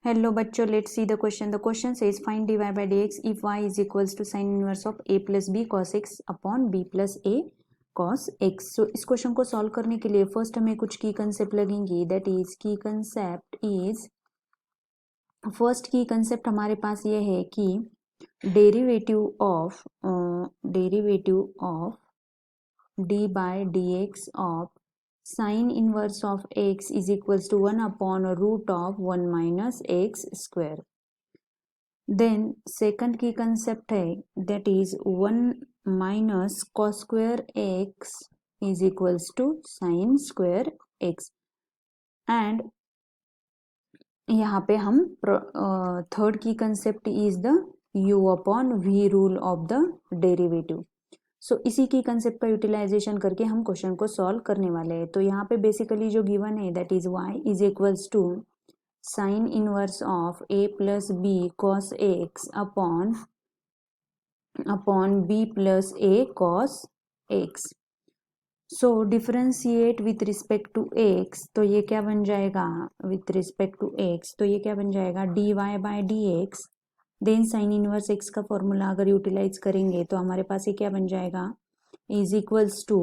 Hello बच्चों, let's see the question. The question says find dy by dx if y is equals to sin inverse of a plus b cos x upon b plus a cos x. सो इस question को solve करने के लिए first हमें कुछ की concept लगेंगी. That is की कंसेप्ट इज, फर्स्ट की कंसेप्ट हमारे पास ये है कि derivative of d by dx of sin inverse of x is equals to 1 upon root of 1 minus x square. Then second की concept है that is 1 minus cos square x is equals to sin square x. and यहाँ पे हम third की concept is the u upon v rule of the derivative. So इसी की concept का utilisation करके हम क्वेश्चन को सॉल्व करने वाले हैं. तो यहाँ पे बेसिकली जो गिवन है that is y is equals to sine inverse of a plus B cos x upon b plus a cos x. So differentiate with respect to x, तो ये क्या बन जाएगा विथ रिस्पेक्ट टू x, तो ये क्या बन जाएगा dy by dx. Then sine inverse x का फॉर्मूला अगर यूटिलाइज करेंगे तो हमारे पास ये क्या बन जाएगा is equals to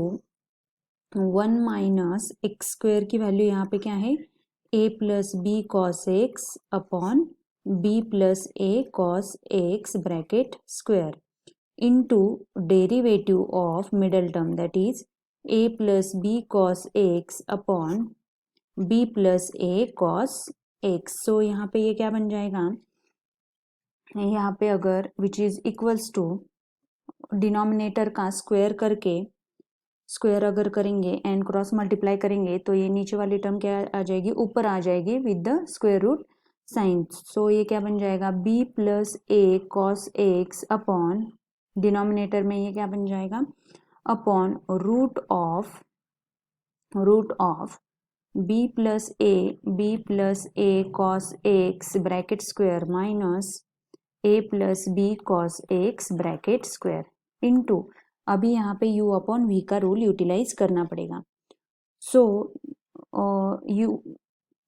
1 minus x square की वैल्यू यहाँ पे क्या है a plus B cos x upon b plus a cos x bracket square into derivative of middle term that is a plus B cos x upon b plus a cos x. So यहाँ पे ये क्या बन जाएगा, यहाँ पे अगर which is equals to denominator का स्क्वायर करके स्क्वायर अगर करेंगे एंड क्रॉस मल्टीप्लाई करेंगे तो ये नीचे वाली टर्म क्या आ जाएगी ऊपर आ जाएगी with the square root sine. So ये क्या बन जाएगा b plus a cos x upon denominator में ये क्या बन जाएगा upon root of b plus a cos x bracket square minus a plus B cos x bracket square into अभी यहाँ पे u अपॉन v का रूल यूटिलाइज करना पड़ेगा. सो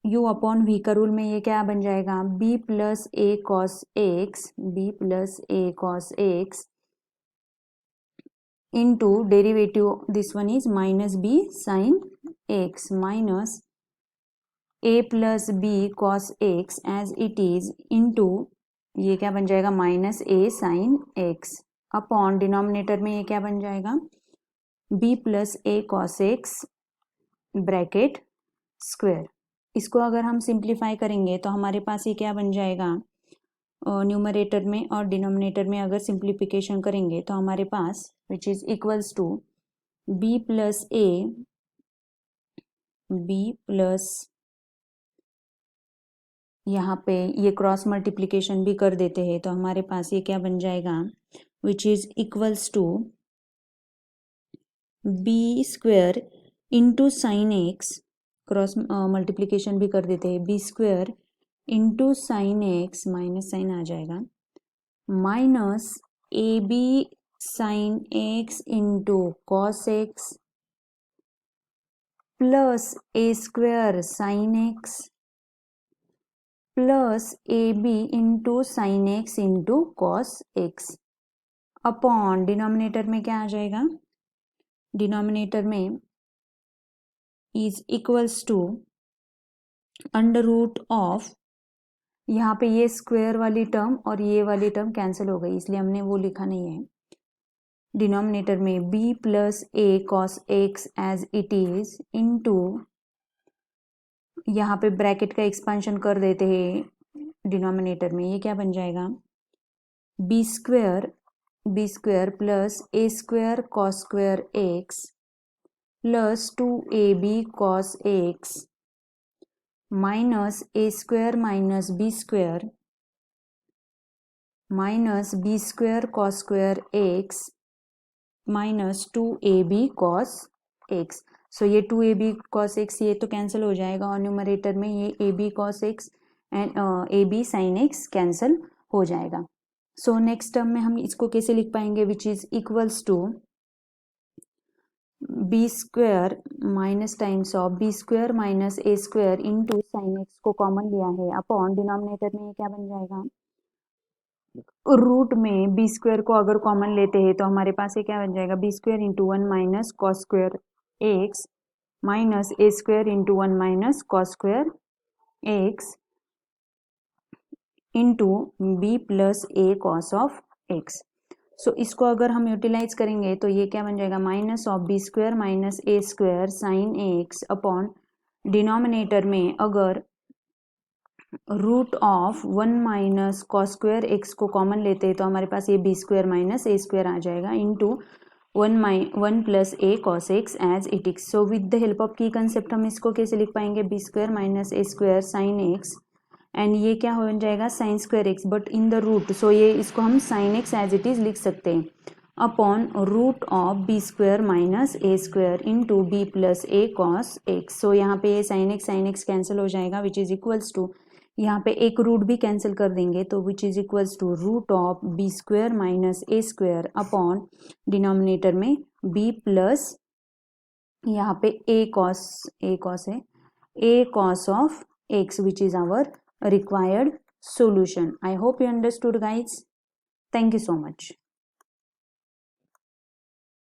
u अपॉन v का रूल में ये क्या बन जाएगा b plus a cos X into derivative this one is minus b sine x minus a plus b cos X as it is into ये क्या बन जाएगा minus a sine X upon denominator में ये क्या बन जाएगा b plus a cos x bracket square. इसको अगर हम सिंप्लीफाई करेंगे तो हमारे पास ये क्या बन जाएगा न्यूमरेटर में और डिनोमिनेटर में अगर सिंप्लीफिकेशन करेंगे तो हमारे पास which is equals to b plus यहाँ पे ये क्रॉस मल्टीप्लिकेशन भी कर देते हैं तो हमारे पास ये क्या बन जाएगा which is equals to b square into sine x, cross multiplication भी कर देते हैं b square into sine x minus sine आ जाएगा minus a b sine x into cos x plus a square sine x plus a b into sine x into cos x upon denominator में क्या आ जाएगा denominator में is equals to under root of, यहाँ पे ये square वाली term और ये वाली टर्म कैंसिल हो गई इसलिए हमने वो लिखा नहीं है. डिनोमिनेटर में b plus a cos X as it is into यहाँ पे ब्रैकेट का एक्सपेंशन कर देते हैं डिनोमिनेटर में ये क्या बन जाएगा b square plus a square cos square x plus 2ab cos x minus a square minus b square cos square x minus 2ab cos x. So ये 2ab कॉस एक्स ये तो कैंसिल हो जाएगा और न्यूमरेटर में ये ab cos x and ab sine x cancel हो जाएगा. सो नेक्स्ट टर्म में हम इसको कैसे लिख पाएंगे which is equals to B square minus times of B square minus A square into sine X को कॉमन लिया है अपॉन डिनोमिनेटर में ये क्या बन जाएगा, रूट में बी स्क्वायर को अगर कॉमन लेते हैं तो हमारे पास ये क्या बन जाएगा, b square into one minus cos square x minus A square into one minus cos square x into b plus A cos of x. So इसको अगर हम यूटिलाइज करेंगे तो ये क्या बन जाएगा, minus of B square minus A square sine X upon denominator में अगर root of one minus cos square X को कॉमन लेते हैं तो हमारे पास ये बी स्क्वायर माइनस ए स्क्वायर आ जाएगा into one plus A cos X as it is. So with the help of की कंसेप्ट हम इसको कैसे लिख पाएंगे, B square minus A square sine X and ये क्या हो जाएगा sine square x but in the root, so ये इसको हम sine x as it is लिख सकते हैं upon root of B square minus A square into b plus A cos x. So यहाँ पे ये साइन एक्स कैंसिल हो जाएगा विच इज इक्वल्स टू, यहाँ पे एक रूट भी कैंसिल कर देंगे तो which is equals to root of B square minus A square upon denominator में बी प्लस यहाँ पे ए कॉस है a cos of x which is our required solution. I hope you understood guys. Thank you so much.